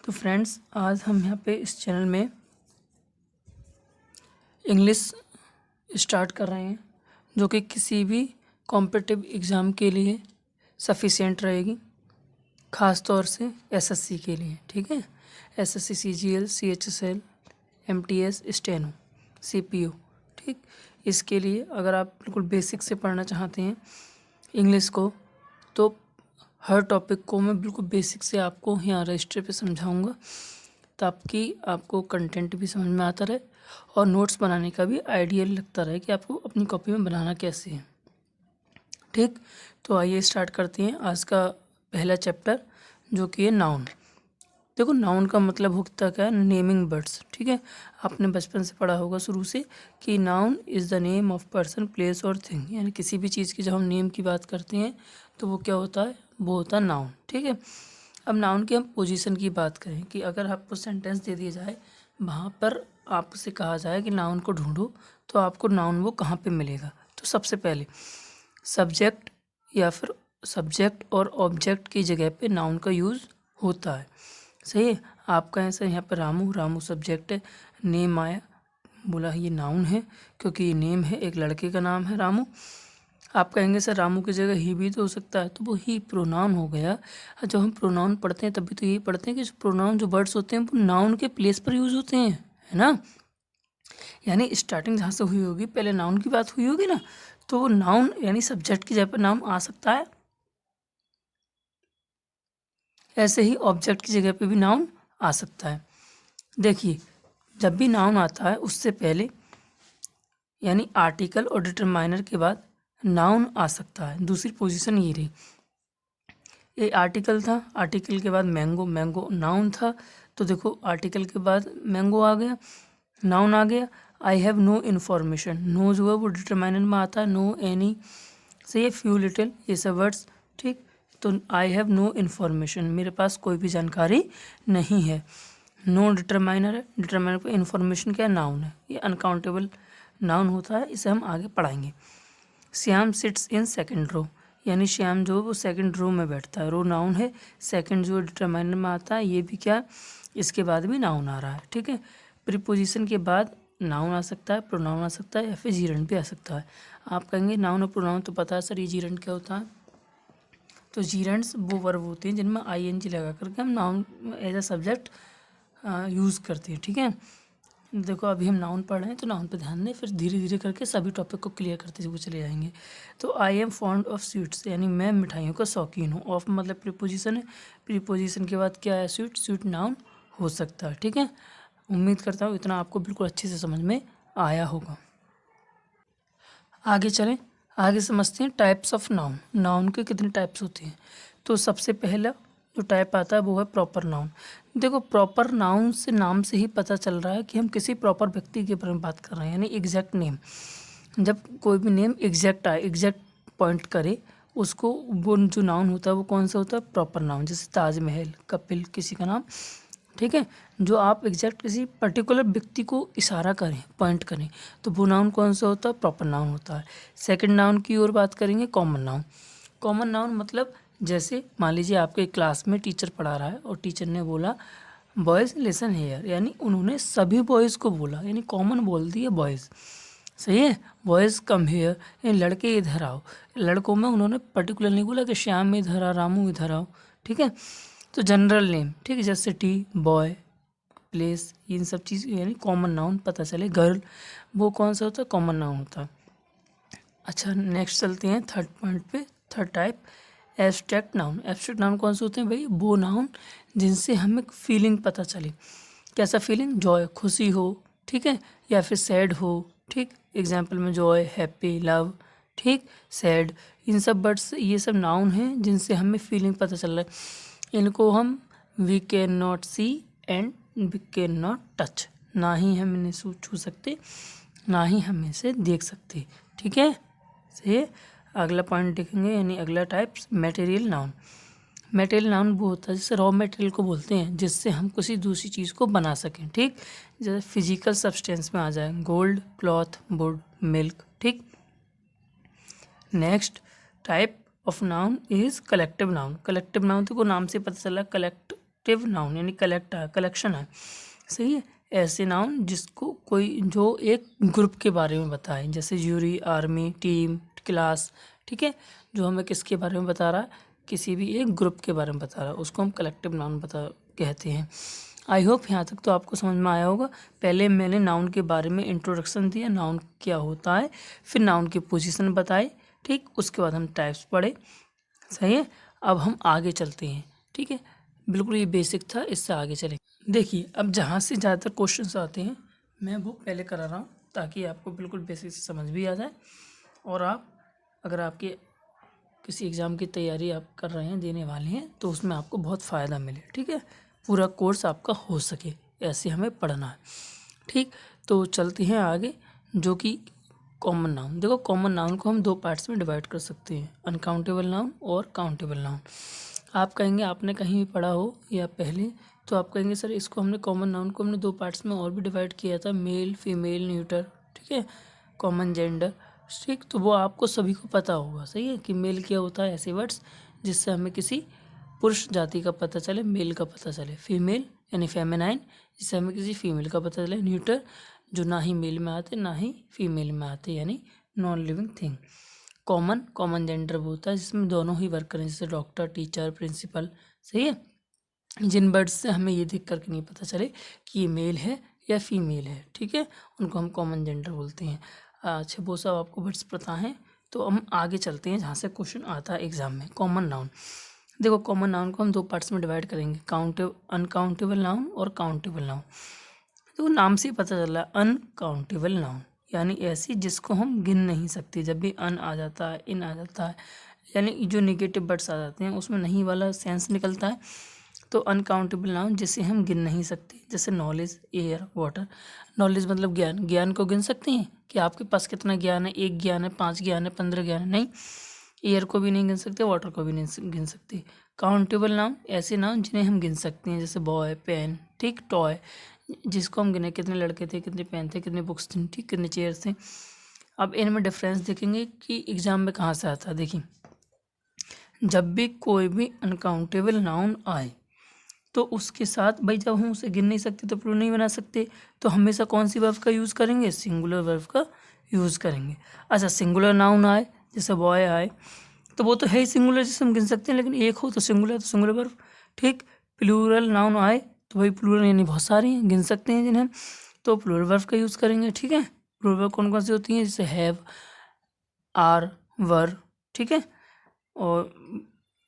तो फ्रेंड्स, आज हम यहाँ पे इस चैनल में इंग्लिश स्टार्ट कर रहे हैं, जो कि किसी भी कॉम्पिटिटिव एग्ज़ाम के लिए सफिशिएंट रहेगी, ख़ास तौर से एसएससी के लिए। ठीक है, SSC, CGL, CHSL, MTS, steno, CPO. ठीक, इसके लिए अगर आप बिल्कुल बेसिक से पढ़ना चाहते हैं इंग्लिश को, तो हर टॉपिक को मैं बिल्कुल बेसिक से आपको यहाँ रजिस्टर पे समझाऊंगा, ताकि आपको कंटेंट भी समझ में आता रहे और नोट्स बनाने का भी आइडियल लगता रहे कि आपको अपनी कॉपी में बनाना कैसे है। ठीक, तो आइए स्टार्ट करते हैं आज का पहला चैप्टर, जो कि है नाउन। देखो, नाउन का मतलब होता क्या है? Naming words. ठीक है, आपने बचपन से पढ़ा होगा शुरू से कि noun is the name of person, place और थिंग। यानी किसी भी चीज़ की जब हम नेम की बात करते हैं तो वो क्या होता है? वो होता है नाउन। ठीक है, अब नाउन की हम पोजीशन की बात करें कि अगर आपको सेंटेंस दे दिया जाए, वहाँ पर आपसे कहा जाए कि नाउन को ढूंढो, तो आपको नाउन वो कहाँ पे मिलेगा? तो सबसे पहले सब्जेक्ट या फिर सब्जेक्ट और ऑब्जेक्ट की जगह पे नाउन का यूज़ होता है। सही है, आपका ऐसा यहाँ पर रामू, रामू सब्जेक्ट है, नेम आया, बोला ये नाउन है क्योंकि ये नेम है, एक लड़के का नाम है रामू। आप कहेंगे सर रामू की जगह ही भी तो हो सकता है, तो वो ही प्रोनाउन हो गया। जब हम प्रोनाउन पढ़ते हैं तभी तो यही पढ़ते हैं कि प्रोनाउन जो वर्ड्स होते हैं वो नाउन के प्लेस पर यूज़ होते हैं, है ना। यानी स्टार्टिंग जहाँ से हुई होगी, पहले नाउन की बात हुई होगी ना, तो वो नाउन यानी सब्जेक्ट की जगह पर नाउन आ सकता है। ऐसे ही ऑब्जेक्ट की जगह पे भी नाउन आ सकता है। देखिए, जब भी नाउन आता है उससे पहले यानी आर्टिकल और डिटरमाइनर के बाद नाउन आ सकता है। दूसरी पोजीशन ये रही, ये आर्टिकल था, आर्टिकल के बाद मैंगो, मैंगो नाउन था, तो देखो आर्टिकल के बाद मैंगो आ गया, नाउन आ गया। I have no information, no जो है वो डिटरमाइनर में आता है, नो एनी से ये फ्यू लिटिल, ये सब वर्ड्स। ठीक, तो आई हैव नो इन्फॉर्मेशन, मेरे पास कोई भी जानकारी नहीं है। नो डिटरमाइनर है, डिटरमाइनर पर इन्फॉर्मेशन क्या नाउन है, ये अनकाउंटेबल नाउन होता है, इसे हम आगे पढ़ाएंगे। Shyam sits in second row, यानी श्याम जो है वो सेकंड रो में बैठता है, रो नाउन है, सेकंड जो डिटरमाइनर में आता है, ये भी क्या, इसके बाद भी नाउन आ रहा है। ठीक है, प्रीपोजिशन के बाद नाउन आ सकता है, प्रोनाउन आ सकता है, या फिर जीरेंड भी आ सकता है। आप कहेंगे नाउन और प्रोनाउन तो पता है सर, ये जीरेंड क्या होता है? तो जीरेंड्स वो वर्ब होते हैं जिनमें आईएनजी लगा करके हम noun as a subject use करते हैं। ठीक है, देखो अभी हम नाउन पढ़ रहे हैं तो नाउन पे ध्यान दें, फिर धीरे धीरे करके सभी टॉपिक को क्लियर करते हुए चले जाएंगे। तो I am fond of sweets, यानी मैं मिठाइयों का शौकीन हूँ। ऑफ मतलब प्रीपोजिशन है, प्रीपोजिशन के बाद क्या है? स्वीट, स्वीट नाउन हो सकता है। ठीक है, उम्मीद करता हूँ इतना आपको बिल्कुल अच्छे से समझ में आया होगा। आगे चलें, आगे समझते हैं टाइप्स ऑफ नाउन। नाउन के कितने टाइप्स होते हैं? तो सबसे पहला जो टाइप आता है वो है प्रॉपर नाउन। देखो, प्रॉपर नाउन से नाम से ही पता चल रहा है कि हम किसी प्रॉपर व्यक्ति के बारे में बात कर रहे हैं, यानी एग्जैक्ट नेम। जब कोई भी नेम एग्जैक्ट आए, एग्जैक्ट पॉइंट करे, उसको वो जो नाउन होता है वो कौन सा होता है? Proper noun. जैसे ताजमहल, कपिल, किसी का नाम। ठीक है, जो आप एग्जैक्ट किसी पर्टिकुलर व्यक्ति को इशारा करें, पॉइंट करें, तो वो नाउन कौन सा होता है? प्रॉपर नाउन होता है। सेकंड नाउन की ओर बात करेंगे, कॉमन नाउन। कॉमन नाउन मतलब जैसे मान लीजिए आपके क्लास में टीचर पढ़ा रहा है और टीचर ने बोला बॉयज़ लिसन हेयर, यानी उन्होंने सभी बॉयज़ को बोला, यानी कॉमन बोल दिया बॉयज़। सही है, बॉयज़ कम हेयर, यानी लड़के इधर आओ। लड़कों में उन्होंने पर्टिकुलर नहीं बोला कि श्याम इधर आ, रामू इधर आओ। ठीक है, तो जनरल नेम, ठीक है, जैसे सिटी, बॉय, प्लेस, इन सब चीज़ यानी कॉमन नाउन पता चले। गर्ल, वो कौन सा होता है? कॉमन नाउन होता है। अच्छा, नेक्स्ट चलते हैं थर्ड पॉइंट पे, third type, abstract noun. Abstract noun कौन से होते हैं भाई? वो नाउन जिनसे हमें फीलिंग पता चले। कैसा फीलिंग? जॉय, खुशी हो, ठीक है, या फिर सैड हो। ठीक, एग्जाम्पल में जॉय, हैप्पी, लव, ठीक, सैड, इन सब वर्ड्स, ये सब नाउन हैं जिनसे हमें फीलिंग पता चल रहा है। इनको हम we can not see and we can not touch, ना ही हम इन्हें छू सकते, ना ही हम इसे देख सकते। ठीक है, सही। अगला पॉइंट देखेंगे, यानी अगला type, material noun. Material noun वो होता है जिससे रॉ मटेरियल को बोलते हैं, जिससे हम किसी दूसरी चीज़ को बना सकें। ठीक, जैसे फिजिकल सब्सटेंस में आ जाए, गोल्ड, क्लॉथ, वुड, मिल्क। ठीक, next type of noun is collective noun. Collective noun तो को नाम से पता चला, कलेक्ट कलेक्टिव नाउन यानी कलेक्शन है, सही है। ऐसे नाउन जिसको कोई जो एक ग्रुप के बारे में बताए, जैसे जूरी, आर्मी, टीम, क्लास, ठीक है। जो हमें किसके बारे में बता रहा है, किसी भी एक ग्रुप के बारे में बता रहा है, उसको हम कलेक्टिव नाउन कहते हैं। आई होप यहाँ तक तो आपको समझ में आया होगा। पहले मैंने नाउन के बारे में इंट्रोडक्शन दिया, नाउन क्या होता है, फिर नाउन की पोजीशन बताई, ठीक। उसके बाद हम टाइप्स पढ़े, सही है। अब हम आगे चलते हैं, ठीक है। बिल्कुल ये बेसिक था, इससे आगे चलें। देखिए अब जहाँ से ज़्यादातर क्वेश्चंस आते हैं मैं वो पहले करा रहा हूँ, ताकि आपको बिल्कुल बेसिक से समझ भी आ जाए, और आप अगर आपके किसी एग्ज़ाम की तैयारी आप कर रहे हैं, देने वाले हैं, तो उसमें आपको बहुत फ़ायदा मिले, ठीक है। पूरा कोर्स आपका हो सके, ऐसे हमें पढ़ना है, ठीक। तो चलते हैं आगे, जो कि कॉमन नाउन। देखो कॉमन नाउन को हम दो पार्ट्स में डिवाइड कर सकते हैं, अनकाउंटेबल नाउन और काउंटेबल नाउन। आप कहेंगे आपने कहीं भी पढ़ा हो या पहले, तो आप कहेंगे सर इसको हमने कॉमन नाउन को हमने दो पार्ट्स में और भी डिवाइड किया था, मेल, फीमेल, न्यूटर, ठीक है, कॉमन जेंडर, ठीक। तो वो आपको सभी को पता होगा, सही है, कि मेल क्या होता है, ऐसे वर्ड्स जिससे हमें किसी पुरुष जाति का पता चले, मेल का पता चले। फीमेल यानी फेमिनाइन, जिससे हमें किसी फीमेल का पता चले। न्यूटर जो ना ही मेल में आते ना ही फीमेल में आते, यानी non living thing. Common gender वो होता है जिसमें दोनों ही वर्क करें, जैसे डॉक्टर, टीचर, प्रिंसिपल, सही है। जिन वर्ड्स से हमें ये देख करके नहीं पता चले कि ये मेल है या फीमेल है, ठीक है, उनको हम कॉमन जेंडर बोलते हैं। अच्छा वो सब आपको वर्ड्स पता हैं, तो हम आगे चलते हैं जहाँ से क्वेश्चन आता है एग्जाम में। कॉमन नाउन, देखो कॉमन नाउन को हम दो पार्ट्स में डिवाइड करेंगे, अनकाउंटेबल नाउन और काउंटेबल नाउन। तो नाम से ही पता चल रहा है, अनकाउंटेबल नाउन यानी ऐसी जिसको हम गिन नहीं सकते। जब भी अन आ जाता है, इन आ जाता है, यानी जो निगेटिव वर्ड्स आ जाते हैं उसमें नहीं वाला सेंस निकलता है, तो अनकाउंटेबल नाउन जिसे हम गिन नहीं सकते। जैसे नॉलेज, एयर, वाटर। नॉलेज मतलब ज्ञान, ज्ञान को गिन सकते हैं कि आपके पास कितना ज्ञान है, 1 ज्ञान है, 5 ज्ञान है, 15 ज्ञान है, नहीं। एयर को भी नहीं गिन सकते, वाटर को भी नहीं गिन सकते। काउंटेबल नाउन ऐसे नाउन जिन्हें हम गिन सकते हैं, जैसे बॉय, पेन, ठीक, टॉय, जिसको हम गिने, कितने लड़के थे, कितने पेन थे, कितने बुक्स थे, ठीक, कितने चेयर्स थे। अब इनमें डिफरेंस देखेंगे कि एग्जाम में कहाँ से आता है। देखिए जब भी कोई भी अनकाउंटेबल नाउन आए तो उसके साथ भाई, जब हम उसे गिन नहीं सकते तो प्लूरल नहीं बना सकते, तो हमेशा कौन सी वर्ब का यूज़ करेंगे, सिंगुलर वर्ब का यूज़ करेंगे। अच्छा सिंगुलर नाउन आए, जैसे बॉय आए, तो वो तो है ही सिंगुलर जिसे हम गिन सकते हैं, लेकिन एक हो तो सिंगुलर वर्ब, ठीक। प्लूरल नाउन आए तो भाई प्लूरल यानी बहुत सारी हैं, गिन सकते हैं जिन्हें, तो प्लूरल वर्ब का यूज़ करेंगे, ठीक है। प्लूरल वर्ब कौन कौन सी होती हैं, जैसे हैव, आर, वर, ठीक है। और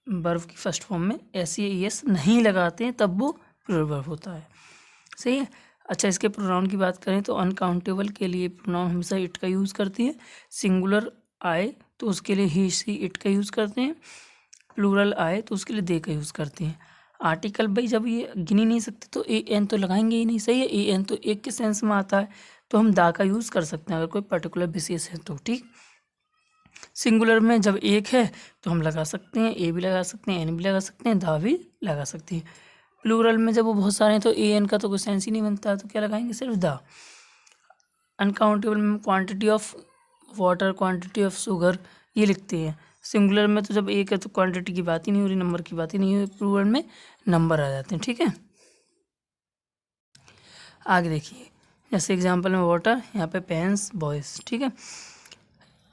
वर्ब की फर्स्ट फॉर्म में एस या एस नहीं लगाते हैं तब वो प्लूरल वर्ब होता है, सही है। अच्छा इसके प्रोनाउन की बात करें तो अनकाउंटेबल के लिए प्रोनाउन हमेशा इट का यूज़ करती है। सिंगुलर आए तो उसके लिए ही, सी, इट का यूज़ करते हैं। प्लूरल आए तो उसके लिए दे का यूज़ करते हैं। आर्टिकल भाई जब ये गिन ही नहीं सकते तो ए एन तो लगाएंगे ही नहीं, सही है। ए एन तो एक के सेंस में आता है, तो हम दा का यूज़ कर सकते हैं अगर कोई पर्टिकुलर विशेष है तो, ठीक। सिंगुलर में जब एक है तो हम लगा सकते हैं, ए भी लगा सकते हैं, एन भी लगा सकते हैं, दा भी लगा सकते हैं। प्लूरल में जब वो बहुत सारे हैं तो ए एन का तो कोई सेंस ही नहीं बनता, तो क्या लगाएंगे, सिर्फ दा। अनकाउंटेबल में quantity of water, quantity of sugar ये लिखते हैं। सिंगुलर में तो जब एक है तो क्वांटिटी की बात ही नहीं हो रही, नंबर की बात ही नहीं हो रही, प्लूरल में नंबर आ जाते हैं, ठीक है। आगे देखिए जैसे एग्जांपल में वाटर, यहाँ पे पेन्स, बॉयज़, ठीक है।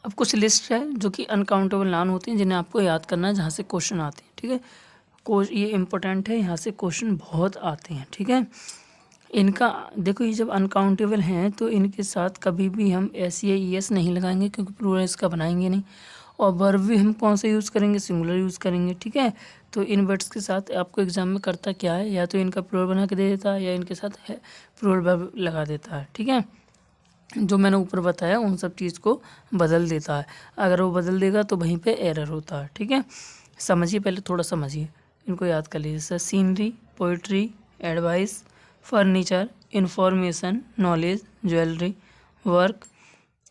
अब कुछ लिस्ट है जो कि अनकाउंटेबल नाउन होते हैं जिन्हें आपको याद करना है, जहाँ से क्वेश्चन आते हैं, ठीक है। ये इम्पोर्टेंट है, यहाँ से क्वेश्चन बहुत आते हैं, ठीक है। इनका देखो ये जब अनकाउंटेबल हैं तो इनके साथ कभी भी हम एस या ई एस नहीं लगाएंगे, क्योंकि प्लूरल इसका बनाएंगे नहीं। और वर्ब भी हम कौन सा यूज़ करेंगे, सिंगुलर यूज़ करेंगे, ठीक है। तो इन वर्ड्स के साथ आपको एग्जाम में करता क्या है, या तो इनका प्लूरल बना के दे देता है या इनके साथ है प्लूरल वर्ब लगा देता है, ठीक है। जो मैंने ऊपर बताया उन सब चीज़ को बदल देता है। अगर वो बदल देगा तो वहीं पे एरर होता है, ठीक है। समझिए, पहले थोड़ा समझिए, इनको याद कर लीजिए। जैसे scenery, poetry, advice, furniture, information, knowledge, jewellery, work,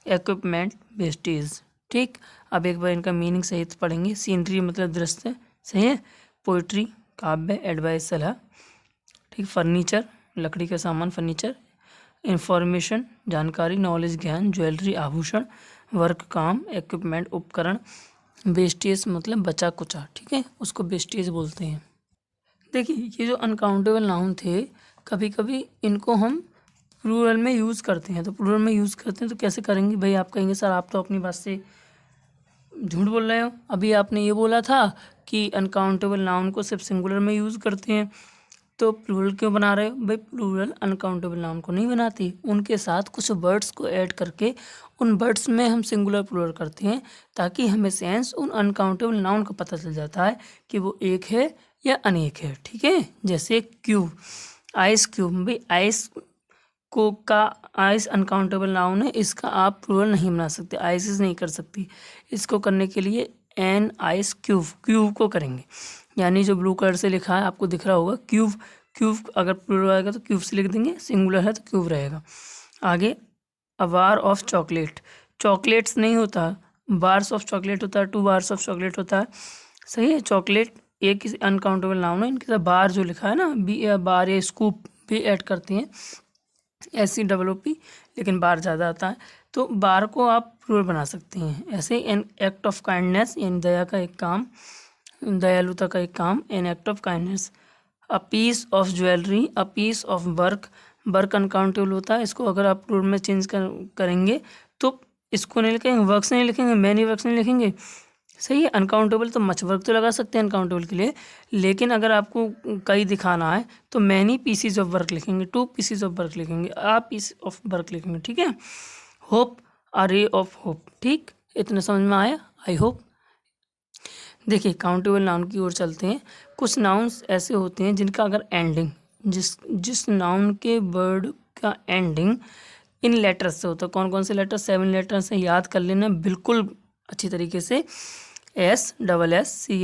equipment, wastage, ठीक। अब एक बार इनका मीनिंग सहित पढ़ेंगे। सीनरी मतलब दृश्य, सही है। पोइट्री काव्य, एडवाइस सलाह, ठीक। फर्नीचर लकड़ी का सामान, फर्नीचर। इंफॉर्मेशन जानकारी, नॉलेज ज्ञान, ज्वेलरी आभूषण, वर्क काम, इक्विपमेंट उपकरण, वेस्टेज मतलब बचा कुचा, ठीक है, उसको वेस्टेज बोलते हैं। देखिए ये जो अनकाउंटेबल नाउन थे, कभी कभी इनको हम प्लूरल में यूज़ करते हैं। तो प्लूरल में यूज़ करते हैं तो कैसे करेंगे भाई? आप कहेंगे सर आप तो अपनी बात से झूठ बोल रहे हो, अभी आपने ये बोला था कि अनकाउंटेबल नाउन को सिर्फ सिंगुलर में यूज़ करते हैं, तो प्लूरल क्यों बना रहे हो? भाई प्लूरल अनकाउंटेबल नाउन को नहीं बनाती, उनके साथ कुछ वर्ड्स को ऐड करके उन वर्ड्स में हम सिंगुलर प्लूरल करते हैं, ताकि हमें सेंस उन अनकाउंटेबल नाउन का पता चल जाता है कि वो एक है या अनेक है। ठीक है, जैसे क्यूब, आइस क्यूब, भाई आइस को का आइस अनकाउंटेबल नाउन है, इसका आप प्लूरल नहीं बना सकते, आइसिस नहीं कर सकती। इसको करने के लिए एन आइस क्यूब, क्यूब को करेंगे, यानी जो ब्लू कलर से लिखा है आपको दिख रहा होगा क्यूब, क्यूब अगर प्लूरल आएगा तो क्यूब से लिख देंगे, सिंगुलर है तो क्यूब रहेगा। आगे अ बार ऑफ चॉकलेट, चॉकलेट्स नहीं होता, बार्स ऑफ चॉकलेट होता है, 2 बार्स ऑफ चॉकलेट होता है। सही है, चॉकलेट एक अनकाउंटेबल नाउन है, इनके साथ बार जो लिखा है ना, बी बार या स्कूप भी ऐड करती हैं, SCOOP, लेकिन बार ज़्यादा आता है, तो बार को आप प्लूरल बना सकते हैं। ऐसे एन एक्ट ऑफ काइंडनेस, यानी दया का एक काम, दयालुता का एक काम, an act of kindness. A piece of jewellery, a piece of work, work uncountable होता है, इसको अगर आप प्लूरल में चेंज करेंगे तो इसको नहीं लिखेंगे, वर्क से नहीं लिखेंगे, मैनी वर्क से नहीं लिखेंगे। सही है, अनकाउंटेबल तो मच वर्क तो लगा सकते हैं अनकाउंटेबल के लिए, लेकिन अगर आपको कई दिखाना है तो मैनी पीसीज ऑफ वर्क लिखेंगे, 2 पीसीज ऑफ वर्क लिखेंगे, आ पीस ऑफ वर्क लिखेंगे। ठीक है, hope, a ray of hope. ठीक, इतना समझ में आया आई होप। देखिए काउंटेबल नाउन की ओर चलते हैं। कुछ नाउन्स ऐसे होते हैं जिनका अगर एंडिंग, जिस नाउन के वर्ड का एंडिंग इन लेटर्स से होता है, कौन कौन से लेटर? 7 लेटर्स से याद कर लेना बिल्कुल अच्छी तरीके से, SSSCHSHZ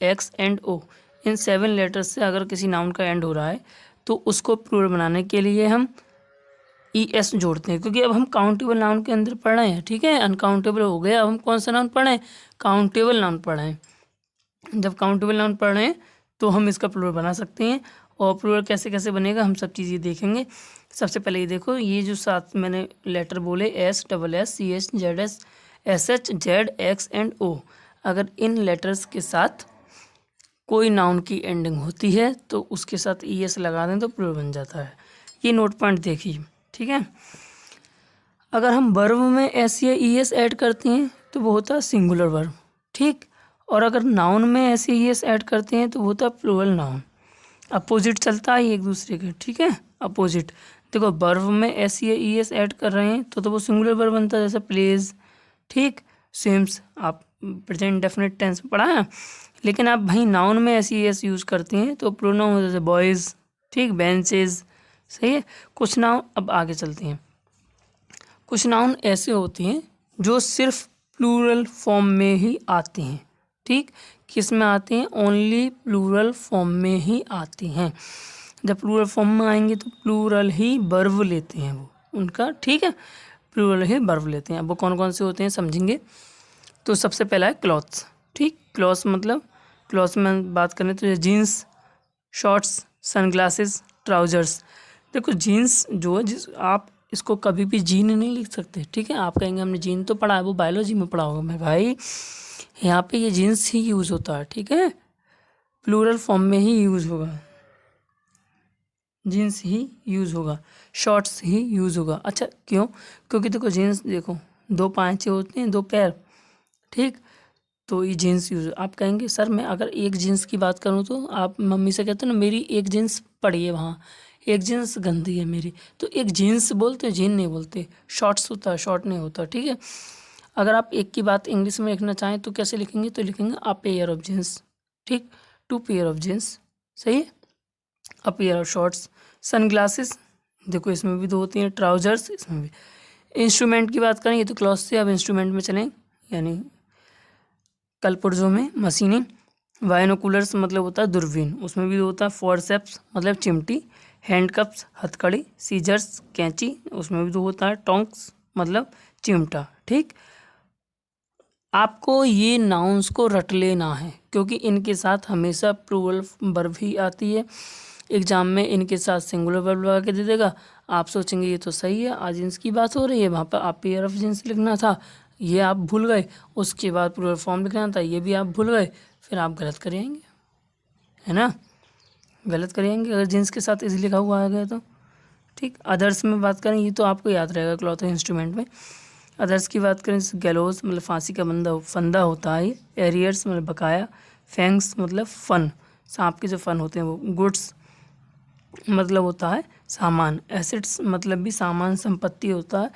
X और O, इन 7 लेटर्स से अगर किसी नाउन का एंड हो रहा है तो उसको प्लूरल बनाने के लिए हम ES जोड़ते हैं, क्योंकि अब हम काउंटेबल नाउन के अंदर पढ़ रहे हैं। ठीक है, अनकाउंटेबल हो गया, अब हम कौन सा नाउन पढ़ रहे हैं? काउंटेबल नाउन पढ़ रहे हैं। जब काउंटेबल नाउन पढ़ रहे हैं तो हम इसका प्लूरल बना सकते हैं, और प्लूरल कैसे कैसे बनेगा हम सब चीज़ें देखेंगे। सबसे पहले ये देखो, ये जो साथ मैंने लेटर बोले SSSCHSHZ X और O, अगर इन लेटर्स के साथ कोई नाउन की एंडिंग होती है तो उसके साथ ES लगा दें तो प्लूरल बन जाता है। ये नोट पॉइंट देखिए। ठीक है, अगर हम वर्ब में S या ES ऐड करते हैं तो वो होता है सिंगुलर वर्ब। ठीक, और अगर नाउन में S या ES ऐड करते हैं तो वो होता है प्लूरल नाउन। अपोजिट चलता है एक दूसरे के। ठीक है, अपोजिट। देखो वर्ब में S या ES ऐड कर रहे हैं तो वो सिंगुलर वर्ब बनता है, जैसे प्लेज। ठीक, स्विम्स, आप प्रेजेंट डेफिनेट टेंस में पढ़ा है, लेकिन आप भाई नाउन में S या ES यूज़ करते हैं तो प्लूरल नाउन जैसे बॉयज़। ठीक, बेंचेज। सही है, कुछ नाउन, अब आगे चलते हैं। कुछ नाउन ऐसे होते हैं जो सिर्फ प्लूरल फॉर्म में ही आते हैं। ठीक, किस में आते हैं? ओनली प्लूरल फॉर्म में ही आते हैं। जब प्लूरल फॉर्म में आएंगे तो प्लूरल ही वर्ब लेते हैं वो उनका। ठीक है, प्लूरल ही वर्ब लेते हैं। अब वो कौन कौन से होते हैं समझेंगे। तो सबसे पहला है क्लॉथ्स। ठीक, क्लॉथ्स मतलब, क्लॉथ्स में बात करें तो जीन्स, शॉर्ट्स, सनग्लासेस, ट्राउजर्स। देखो जीन्स जो है, जिस आप इसको कभी भी जीन नहीं लिख सकते। ठीक है, आप कहेंगे हमने जीन तो पढ़ा है, वो बायोलॉजी में पढ़ा होगा। मैं भाई यहाँ पे ये जीन्स ही यूज़ होता है। ठीक है, प्लूरल फॉर्म में ही यूज़ होगा, जीन्स ही यूज़ होगा, शॉर्ट्स ही यूज़ होगा। अच्छा क्यों? क्योंकि देखो जीन्स, देखो 2 पाँचे होते हैं, 2 पैर। ठीक, तो ये जीन्स यूज़। आप कहेंगे सर मैं अगर एक जीन्स की बात करूँ तो आप मम्मी से कहते हो ना मेरी एक जीन्स पड़ी है वहाँ, एक जीन्स गंदी है मेरी, तो एक जीन्स बोलते हैं, जीन नहीं बोलते। शॉर्ट्स होता है, शॉर्ट नहीं होता। ठीक है, अगर आप एक की बात इंग्लिश में लिखना चाहें तो कैसे लिखेंगे? तो लिखेंगे अ पेयर ऑफ जीन्स। ठीक, 2 पेयर ऑफ जीन्स। सही है, a pair of shorts. Sunglasses, देखो इसमें भी 2 होती हैं। ट्राउजर्स, इसमें भी। इंस्ट्रूमेंट की बात करें, ये तो क्लॉथ से अब इंस्ट्रूमेंट में चलें, यानी कलपुर्जों में मशीनें। बाइनोकुलर्स मतलब होता है दूरबीन, उसमें भी होता है। फोरसेप्स मतलब चिमटी। हैंडकप्स हथकड़ी। सीजर्स कैंची, उसमें भी 2 होता है। टोंक्स मतलब चिमटा। ठीक, आपको ये नाउन्स को रट लेना है क्योंकि इनके साथ हमेशा प्लूरल वर्ब ही आती है। एग्जाम में इनके साथ सिंगुलर वर्ब लगा के दे देगा। आप सोचेंगे ये तो सही है, आज जींस की बात हो रही है, वहाँ पर आप पेयर ऑफ जींस लिखना था, ये आप भूल गए। उसके बाद प्लूरल फॉर्म लिखना था, ये भी आप भूल गए, फिर आप गलत कर आएंगे। है ना, गलत करेंगे अगर जींस के साथ इज लिखा हुआ आ गया तो। ठीक, अदर्स में बात करें, ये तो आपको याद रहेगा क्लॉथ इंस्ट्रूमेंट में। अदर्स की बात करें, गैलोज मतलब फांसी का फंदा होता है। एरियर्स मतलब बकाया। फैंग्स मतलब फन, सांप के जो फन होते हैं वो। गुड्स मतलब होता है सामान। एसेट्स मतलब भी सामान संपत्ति होता है।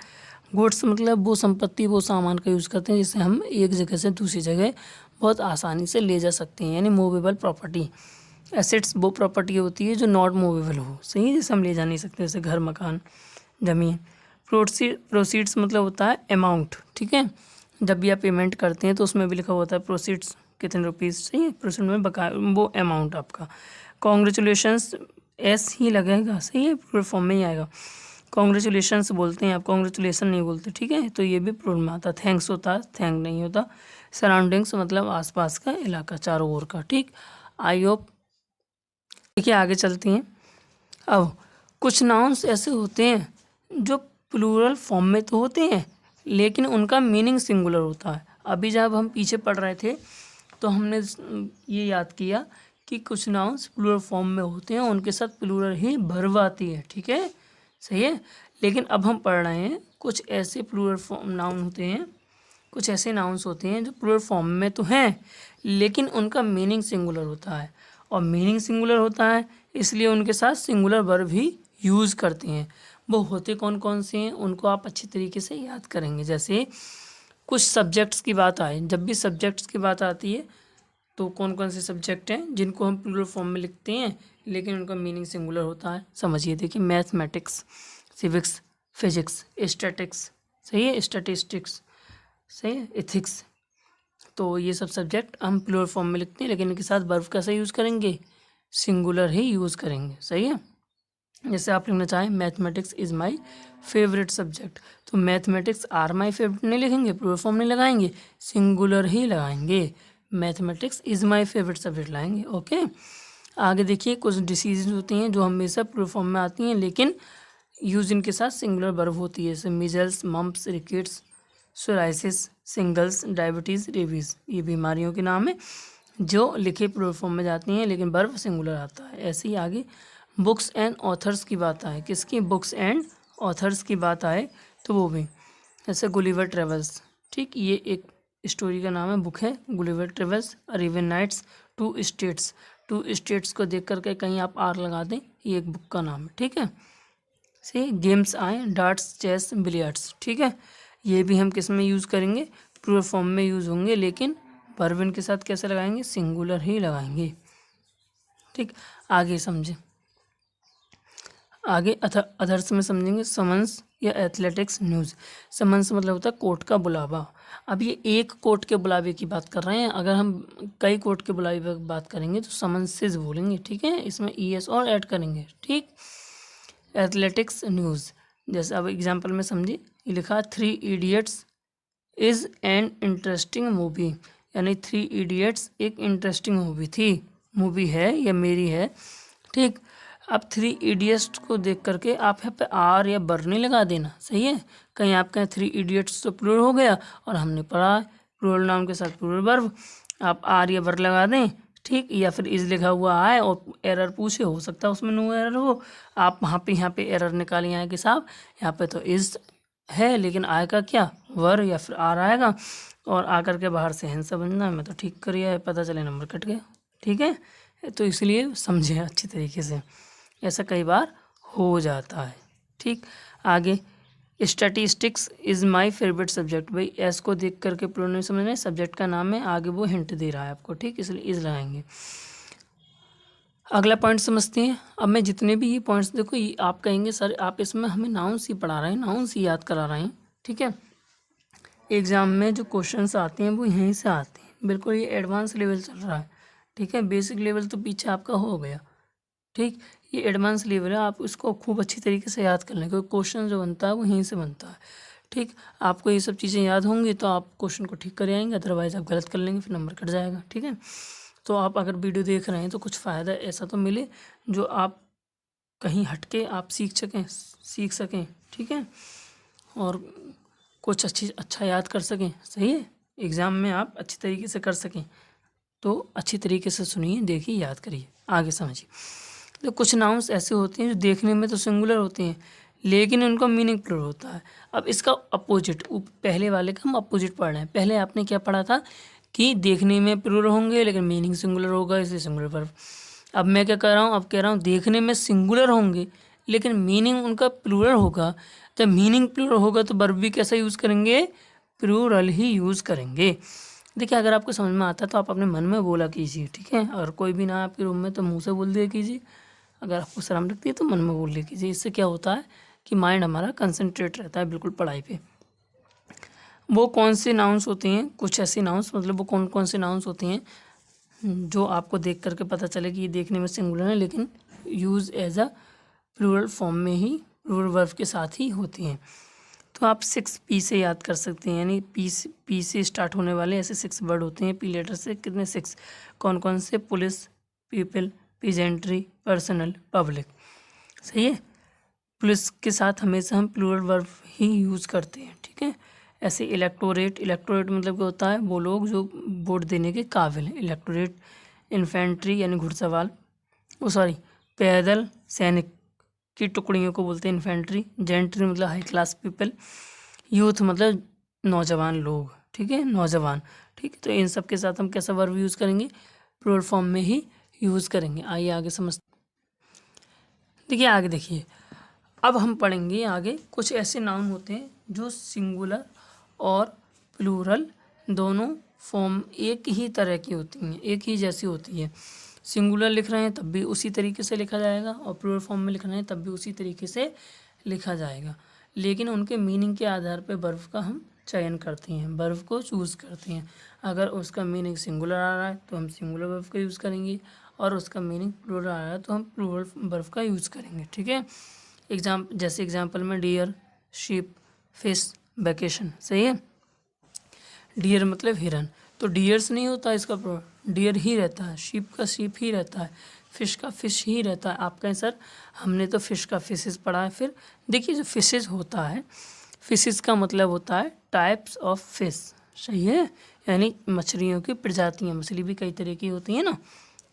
गुड्स मतलब वो संपत्ति वो सामान का यूज़ करते हैं जिससे हम एक जगह से दूसरी जगह बहुत आसानी से ले जा सकते हैं, यानी मूवेबल प्रॉपर्टी। एसेट्स वो प्रॉपर्टी होती है जो नॉट मूवेबल हो, सही है, जिसे हम ले जा नहीं सकते, जैसे घर, मकान, ज़मीन। प्रोसीड्स मतलब होता है अमाउंट। ठीक है, जब भी आप पेमेंट करते हैं तो उसमें भी लिखा होता है प्रोसीड्स कितने रुपीज़, सही है, प्रोसीड में बकाया वो अमाउंट आपका। कॉन्ग्रेचुलेशंस एस ही लगेगा, सही है, प्लूरल फॉर्म में ही आएगा। कॉन्ग्रेचुलेशंस बोलते हैं आप, कॉन्ग्रेचुलेशन नहीं बोलते, ठीक है, तो ये भी प्लूरल में आता है। थैंक्स होता है, थैंक नहीं होता। सराउंडिंग्स मतलब आसपास का इलाका, चारों ओर का। ठीक, आई होप। देखिए आगे चलती हैं। अब कुछ नाउन्स ऐसे होते हैं जो प्लूरल फॉर्म में तो होते हैं लेकिन उनका मीनिंग सिंगुलर होता है। अभी जब हम पीछे पढ़ रहे थे तो हमने ये याद किया कि कुछ नाउन्स प्लूरल फॉर्म में होते हैं, उनके साथ प्लूरल ही वर्ब आती है। ठीक है, सही है। लेकिन अब हम पढ़ रहे हैं कुछ ऐसे प्लूरल फॉर्म नाउन होते हैं, कुछ ऐसे नाउन्स होते हैं जो प्लूरल फॉर्म में तो हैं लेकिन उनका मीनिंग सिंगुलर होता है। और मीनिंग सिंगुलर होता है इसलिए उनके साथ सिंगुलर वर्ब भी यूज़ करते हैं। वो होते कौन कौन से हैं उनको आप अच्छी तरीके से याद करेंगे। जैसे कुछ सब्जेक्ट्स की बात आए, जब भी सब्जेक्ट्स की बात आती है तो कौन कौन से सब्जेक्ट हैं जिनको हम प्लूरल फॉर्म में लिखते हैं लेकिन उनका मीनिंग सिंगुलर होता है। समझिए, देखिए, मैथमेटिक्स, सिविक्स, फिजिक्स, स्टैटिक्स, सही है, स्टैटिस्टिक्स, सही है, एथिक्स। तो ये सब सब्जेक्ट हम प्लूरल फॉर्म में लिखते हैं लेकिन इनके साथ वर्ब कैसे यूज़ करेंगे, सिंगुलर ही यूज़ करेंगे, सही है। जैसे आप लिखना चाहें mathematics is my favourite subject, तो मैथमेटिक्स आर माई फेवरेट नहीं लिखेंगे, प्लूरल फॉर्म नहीं लगाएंगे, सिंगुलर ही लगाएंगे, mathematics is my favourite subject लाएंगे। ओके, आगे देखिए, कुछ डिसीज़ होती हैं जो हमेशा प्लूरल फॉर्म में आती हैं लेकिन यूज इनके साथ सिंगुलर वर्ब होती है, जैसे measles, mumps, rickets, psoriasis, singles, diabetes, rabies. ये बीमारियों के नाम है जो लिखे प्लूरल फॉर्म में जाती हैं लेकिन वर्ब सिंगुलर आता है। ऐसे ही आगे बुक्स एंड ऑथर्स की बात आए, किसकी, बुक्स एंड ऑथर्स की बात आए तो वो भी, जैसे गुलिवर ट्रेवल्स। ठीक, ये एक स्टोरी का नाम है, बुक है Gulliver travels, Arabian nights, two states. Two states को देख करके कहीं आप आर लगा दें, ये एक बुक का नाम है। ठीक है, से गेम्स आए, डार्ट्स, चेस, बिलियर्ड्स। ठीक है, ये भी हम किस में यूज़ करेंगे, प्लूरल फॉर्म में यूज़ होंगे लेकिन वर्ब इनके साथ कैसे लगाएंगे, सिंगुलर ही लगाएंगे। ठीक, आगे समझें। आगे अदर्स में समझेंगे, समन्स या एथलेटिक्स न्यूज़। समन्स मतलब होता है कोर्ट का बुलावा। अब ये एक कोर्ट के बुलावे की बात कर रहे हैं, अगर हम कई कोर्ट के बुलावे की बात करेंगे तो समन्सेस बोलेंगे। ठीक है, इसमें ES और ऐड करेंगे। ठीक, एथलेटिक्स न्यूज़, जैसे अब एग्जांपल में समझिए, ये लिखा 3 idiots is an interesting movie, यानी 3 इडियट्स एक इंटरेस्टिंग मूवी है या मेरी है। ठीक, अब 3 इडियट्स को देख करके आप यहाँ पे आर या बर नहीं लगा देना, सही है। कहीं आप कहें 3 इडियट्स तो प्लूरल हो गया और हमने पढ़ा प्लूरल नाउन के साथ प्लूरल वर्ब, आप आर या बर लगा दें। ठीक, या फिर इज लिखा हुआ आए और एरर पूछे, हो सकता है उसमें नो एरर हो, आप यहाँ पे एरर निकालिए आए कि साहब यहाँ पे तो इज है लेकिन आएगा क्या, वर या फिर आर आएगा, और आकर के बाहर से हैंस बनना, मैं तो ठीक करिए, पता चले नंबर कट गया। ठीक है, तो इसलिए समझे अच्छी तरीके से, ऐसा कई बार हो जाता है। ठीक, आगे statistics is my favourite subject, भाई एस को देख करके प्लूरल नहीं समझना है, सब्जेक्ट का नाम है, आगे वो हिंट दे रहा है आपको। ठीक, इसलिए इज लगाएंगे। अगला पॉइंट समझते हैं। अब मैं जितने भी ये पॉइंट्स, देखो ये आप कहेंगे सर आप इसमें हमें नाउन्स ही पढ़ा रहे हैं, नाउन्स ही याद करा रहे हैं। ठीक है, एग्ज़ाम में जो क्वेश्चंस आते हैं वो यहीं से आते हैं, बिल्कुल ये एडवांस लेवल चल रहा है। ठीक है, बेसिक लेवल तो पीछे आपका हो गया। ठीक, ये एडवांस लेवल है, आप इसको खूब अच्छी तरीके से याद कर लें क्योंकि क्वेश्चन जो बनता है वो यहीं से बनता है। ठीक, आपको ये सब चीज़ें याद होंगी तो आप क्वेश्चन को ठीक कर आएंगे, अदरवाइज आप गलत कर लेंगे फिर नंबर कट जाएगा। ठीक है, तो आप अगर वीडियो देख रहे हैं तो कुछ फ़ायदा ऐसा तो मिले जो आप कहीं हटके आप सीख सकें। ठीक है, और कुछ अच्छा याद कर सकें, सही है, एग्ज़ाम में आप अच्छी तरीके से कर सकें। तो अच्छी तरीके से सुनिए, देखिए, याद करिए। आगे समझिए। तो कुछ नाउन्स ऐसे होते हैं जो देखने में तो सिंगुलर होते हैं लेकिन उनका मीनिंग प्लूरल होता है। अब इसका अपोजिट, पहले वाले का हम अपोजिट पढ़ रहे हैं। पहले आपने क्या पढ़ा था कि देखने में प्लूरल होंगे लेकिन मीनिंग सिंगुलर होगा, इसलिए सिंगुलर वर्ब। अब मैं क्या कर रहा हूँ, अब कह रहा हूँ देखने में सिंगुलर होंगे लेकिन मीनिंग उनका प्लूरल होगा। जब मीनिंग प्लूरल होगा तो वर्ब भी कैसा यूज़ करेंगे, प्लूरल ही यूज़ करेंगे। देखिए अगर आपको समझ में आता है तो आप अपने मन में बोला कीजिए, ठीक है। और कोई भी ना आपके रूम में तो मुंह से बोल दिया कीजिए। अगर आपको शर्म लगती है तो मन में बोल लिया कीजिए। इससे क्या होता है कि माइंड हमारा कंसंट्रेट रहता है बिल्कुल पढ़ाई पे। वो कौन से नाउन्स होते हैं, कुछ ऐसे नाउन्स, मतलब वो कौन कौन से नाउन्स होते हैं जो आपको देख करके पता चले कि ये देखने में सिंगुलर है लेकिन use as a plural form में ही, प्लूरल वर्ब के साथ ही होती हैं। तो आप 6P से याद कर सकते हैं, यानी पी से स्टार्ट होने वाले ऐसे 6 वर्ड होते हैं। पी लेटर से कितने, 6। कौन कौन से, police, people, peasantry, personal, public. सही है। पुलिस के साथ हमेशा हम प्लूरल वर्ब ही यूज़ करते हैं, ठीक है। ऐसे इलेक्टोरेट, इलेक्टोरेट मतलब क्या होता है, वो लोग जो वोट देने के काबिल हैं, इलेक्टोरेट। इन्फेंट्री यानी घुड़सवार, पैदल सैनिक की टुकड़ियों को बोलते हैं इन्फेंट्री। जेंट्री मतलब हाई क्लास पीपल। यूथ मतलब नौजवान लोग, ठीक है, नौजवान, ठीक है। तो इन सब के साथ हम कैसा वर्ब यूज़ करेंगे, प्लूरल फॉर्म में ही यूज़ करेंगे। आइए आगे समझते। देखिए आगे देखिए, अब हम पढ़ेंगे आगे कुछ ऐसे नाउन होते हैं जो सिंगुलर और प्लूरल दोनों फॉर्म एक ही तरह की होती हैं, एक ही जैसी होती है। सिंगुलर लिख रहे हैं तब भी उसी तरीके से लिखा जाएगा और प्लूरल फॉर्म में लिख रहे हैं तब भी उसी तरीके से लिखा जाएगा, लेकिन उनके मीनिंग के आधार पर वर्ब का हम चयन करते हैं, वर्ब को चूज़ करते हैं। अगर उसका मीनिंग सिंगुलर आ रहा है तो हम सिंगुलर वर्ब का यूज़ करेंगे और उसका मीनिंग प्लूरल आ रहा है तो हम प्लूरल वर्ब का यूज़ करेंगे, ठीक है। जैसे एग्जाम्पल में डियर, शिप, फिश, वैकेशन। सही है। डियर मतलब हिरन, तो डियर्स नहीं होता इसका प्लूरल, डियर ही रहता है। शिप का शिप ही रहता है, फिश का फिश ही रहता है। आप कहें सर हमने तो फिश का फिशेस पढ़ा है। फिर देखिए जो फिशेस होता है, फिशेस का मतलब होता है टाइप्स ऑफ फिश। सही है, यानी मछलियों की प्रजातियाँ। मछली भी कई तरह की होती है ना।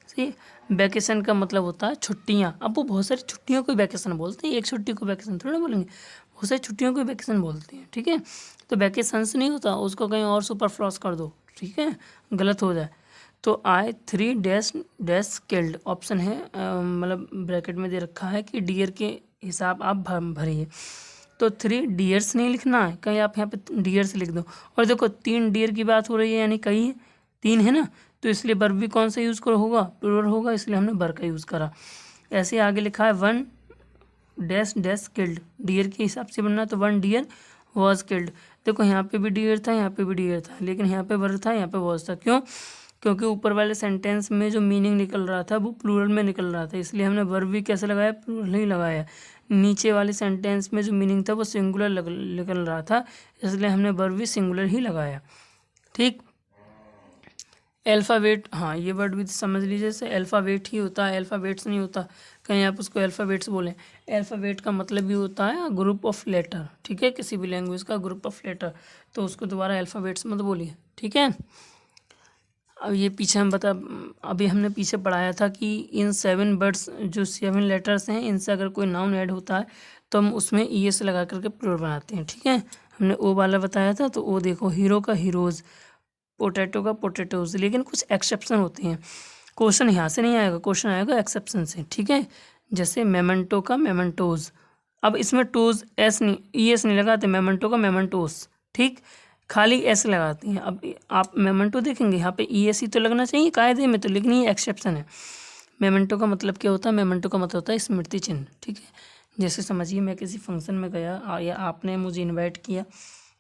सही। वैकेशन का मतलब होता है छुट्टियाँ। अब वो बहुत सारी छुट्टियों को वैकेशन बोलते हैं, एक छुट्टी को वैकेशन थोड़ा बोलेंगे, बहुत सारी छुट्टियों को वैकेशन बोलते हैं, ठीक है। तो वैकेशंस नहीं होता, उसको कहीं और सुपर फ्लॉस कर दो, ठीक है, गलत हो जाए। तो आई 3 डैश डैश किल्ड ऑप्शन है, मतलब ब्रैकेट में दे रखा है कि डियर के हिसाब आप भरिए। तो 3 डियर्स नहीं लिखना है, कहीं आप यहाँ पे डियर्स लिख दो। और देखो 3 डियर की बात हो रही है, यानी कई 3 है ना, तो इसलिए वर्ब भी कौन सा यूज़ करो होगा, प्लूरल होगा, इसलिए हमने वर्ब का यूज़ करा। ऐसे आगे लिखा है 1 डैश डैश किल्ड, डियर के हिसाब से बनना, तो 1 डियर वॉज किल्ड। देखो यहाँ पे भी डियर था, यहाँ पे भी डियर था, लेकिन यहाँ पे वर्ब था, यहाँ पे वॉज था। क्यों? क्योंकि ऊपर वाले सेंटेंस में जो मीनिंग निकल रहा था वो प्लूरल में निकल रहा था, इसलिए हमने वर्ब भी कैसे लगाया, प्लूरल ही लगाया। नीचे वाले सेंटेंस में जो मीनिंग था वो सिंगुलर निकल रहा था, इसलिए हमने वर्ब भी सिंगुलर ही लगाया, ठीक। अल्फ़ाबेट, हाँ ये वर्ड भी समझ लीजिए, जैसे अल्फ़ाबेट ही होता है, अल्फ़ाबेट्स नहीं होता। कहीं आप उसको अल्फ़ाबेट्स बोलें, अल्फ़ाबेट का मतलब भी होता है ग्रुप ऑफ लेटर, ठीक है, किसी भी लैंग्वेज का ग्रुप ऑफ लेटर, तो उसको दोबारा अल्फ़ाबेट्स मत बोलिए, ठीक है। अब ये पीछे अभी हमने पीछे पढ़ाया था कि इन 7 वर्ड्स जो 7 लेटर्स हैं, इनसे अगर कोई नाउन ऐड होता है तो हम उसमें ES लगा करके प्लूरल बनाते हैं, ठीक है। हमने ओ वाला बताया था, तो ओ देखो, हीरो का हीरोज़, पोटैटो का पोटैटोज़, लेकिन कुछ एक्सेप्शन होते हैं। क्वेश्चन यहाँ से नहीं आएगा, क्वेश्चन आएगा एक्सेप्शन से, ठीक है। जैसे मेमेंटो का मेमेंटोज़, अब इसमें टोज़ एस नहीं, ES नहीं लगाते, मेमेंटो का मेमेंटोस, ठीक, खाली एस लगाते हैं। अब आप मेमेंटो देखेंगे यहाँ पे ES ही तो लगना चाहिए कायदे में, तो लेकिन ये एक्सेप्शन है। मेमेंटो का मतलब क्या होता है, मेमेंटो का मतलब होता है स्मृति चिन्ह, ठीक है। जैसे समझिए मैं किसी फंक्शन में गया या आपने मुझे इनवाइट किया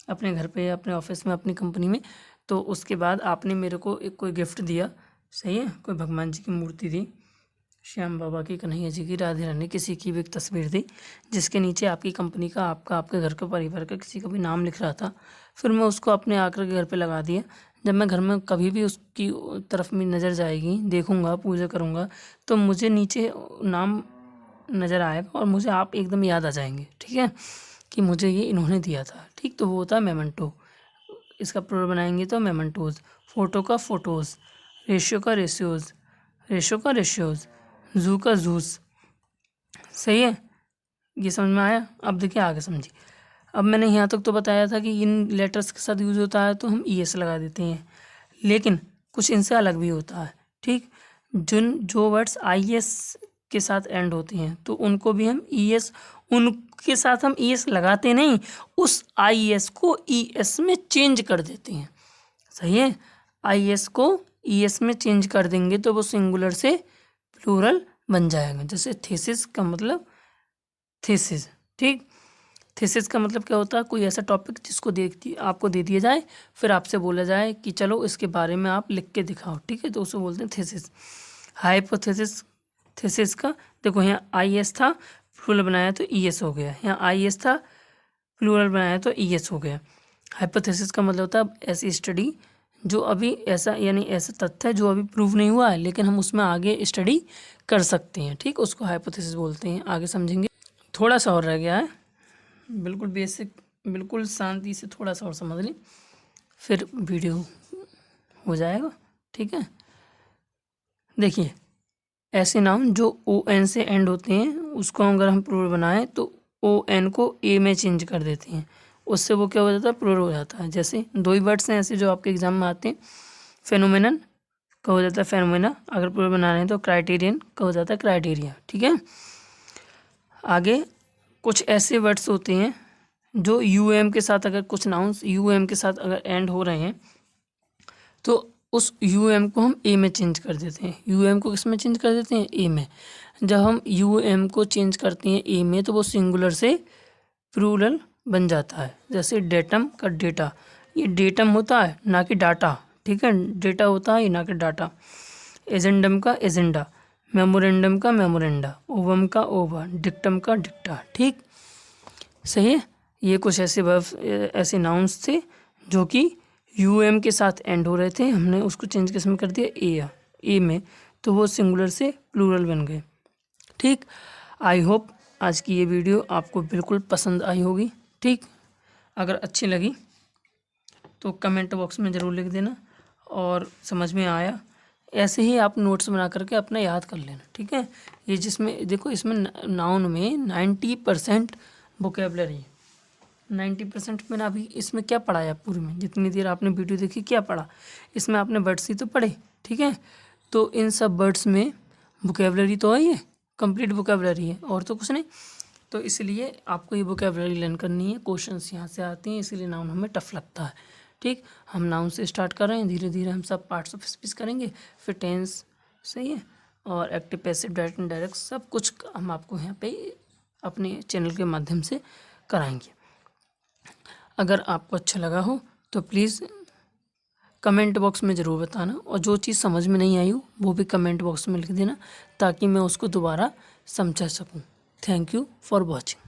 अपने घर पे, अपने ऑफिस में, अपनी कंपनी में, तो उसके बाद आपने मेरे को एक कोई गिफ्ट दिया, सही है, कोई भगवान जी की मूर्ति दी, श्याम बाबा की, कन्हैया जी की, राधे रानी, किसी की भी एक तस्वीर दी जिसके नीचे आपकी कंपनी का, आपका, आपके घर का, परिवार का, किसी का भी नाम लिख रहा था। फिर मैं उसको अपने आकर के घर पे लगा दिया। जब मैं घर में कभी भी उसकी तरफ में नज़र जाएगी, देखूंगा, पूजा करूंगा, तो मुझे नीचे नाम नज़र आएगा और मुझे आप एकदम याद आ जाएंगे, ठीक है, कि मुझे ये इन्होंने दिया था, ठीक। तो वो होता है मेमेंटो। इसका प्लूरल बनाएंगे तो मेमेंटोज़। फ़ोटो का फ़ोटोज़, रेशियो का रेशियोज़, रेशो का रेशियोज़, जू का जूस। सही है, ये समझ में आया। अब देखिए आगे समझिए। अब मैंने यहाँ तक तो बताया था कि इन लेटर्स के साथ यूज होता है तो हम ईएस लगा देते हैं, लेकिन कुछ इनसे अलग भी होता है। ठीक, जो वर्ड्स आईएस के साथ एंड होते हैं तो उनको भी हम ईएस, उनके साथ हम ईएस लगाते नहीं, उस आईएस को ईएस में चेंज कर देते हैं। सही है, आईएस को ईएस में चेंज कर देंगे तो वो सिंगुलर से प्लूरल बन जाएगा। जैसे थीसिस का मतलब थीसिस। ठीक, थीसिस का मतलब क्या होता है, कोई ऐसा टॉपिक जिसको आपको दे दिया जाए, फिर आपसे बोला जाए कि चलो इसके बारे में आप लिख के दिखाओ। ठीक है, तो उसे बोलते हैं थीसिस। हाइपोथेसिस, थीसिस का देखो यहाँ आईएस था, प्लूरल बनाया तो ईएस हो गया। यहाँ आईएस था, प्लूरल बनाया तो ईएस हो गया। हाइपोथेसिस का मतलब होता है ऐसी स्टडी जो अभी ऐसा, यानी ऐसा तथ्य है जो अभी प्रूव नहीं हुआ है लेकिन हम उसमें आगे स्टडी कर सकते हैं। ठीक, उसको हाइपोथेसिस बोलते हैं। आगे समझेंगे। थोड़ा सा और रह गया है, बिल्कुल बेसिक, बिल्कुल शांति से थोड़ा सा और समझ लें, फिर वीडियो हो जाएगा। ठीक है, देखिए ऐसे नाउन जो ओ एन से एंड होते हैं उसको अगर हम प्लूरल बनाएं तो ओ एन को ए में चेंज कर देते हैं, उससे वो क्या हो जाता है, प्लूरल हो जाता है। जैसे दो ही वर्ड्स हैं ऐसे जो आपके एग्जाम में आते हैं। फेनोमेनन का हो जाता है फेनोमेना, अगर प्लूरल बना रहे हैं तो क्राइटेरियन का हो जाता है क्राइटेरिया। ठीक है, आगे कुछ ऐसे वर्ड्स होते हैं जो यू एम के साथ, अगर कुछ नाउन्स यू एम के साथ अगर एंड हो रहे हैं तो उस यू एम को हम ए में चेंज कर देते हैं। यू एम को किस में चेंज कर देते हैं, ए में। जब हम यू एम को चेंज करते हैं ए में तो वो सिंगुलर से प्लूरल बन जाता है। जैसे डेटम का डेटा, ये डेटम होता है ना कि डाटा। ठीक है, डेटा होता है ना कि डाटा। एजेंडम का एजेंडा, मेमोरेंडम का मेमोरेंडा, ओवम का ओवा, डिक्टम का डिक्टा। ठीक, सही है। ये कुछ ऐसे वर्ब, ऐसे नाउन्स थे जो कि यू एम के साथ एंड हो रहे थे, हमने उसको चेंज किस में कर दिया, ए में, तो वो सिंगुलर से प्लूरल बन गए। ठीक, आई होप आज की ये वीडियो आपको बिल्कुल पसंद आई होगी। ठीक, अगर अच्छी लगी तो कमेंट बॉक्स में ज़रूर लिख देना, और समझ में आया ऐसे ही आप नोट्स बना करके अपना याद कर लेना। ठीक है, ये जिसमें देखो इसमें नाउन में 90% वोकेबलरी, 90% में ना। अभी इसमें क्या पढ़ाया पूरी में, जितनी देर आपने वीडियो देखी क्या पढ़ा, इसमें आपने वर्ड्स ही तो पढ़े। ठीक है, तो इन सब वर्ड्स में वोकेबलरी तो है, ये कंप्लीट वोकेबलरी है और तो कुछ नहीं। तो इसलिए आपको ये वोकेबलरी लर्न करनी है। क्वेश्चंस यहाँ से आते हैं, इसीलिए नाउन हमें टफ लगता है। ठीक, हम नाउन से स्टार्ट कर रहे हैं, धीरे धीरे हम सब पार्ट्स ऑफ स्पीच करेंगे, फिर टेंस, सही है, और एक्टिव पैसिव डायरेक्ट इनडायरेक्ट सब कुछ हम आपको यहाँ पे अपने चैनल के माध्यम से कराएंगे। अगर आपको अच्छा लगा हो तो प्लीज़ कमेंट बॉक्स में ज़रूर बताना, और जो चीज़ समझ में नहीं आई हो वो भी कमेंट बॉक्स में लिख देना ताकि मैं उसको दोबारा समझा सकूं। Thank you for watching.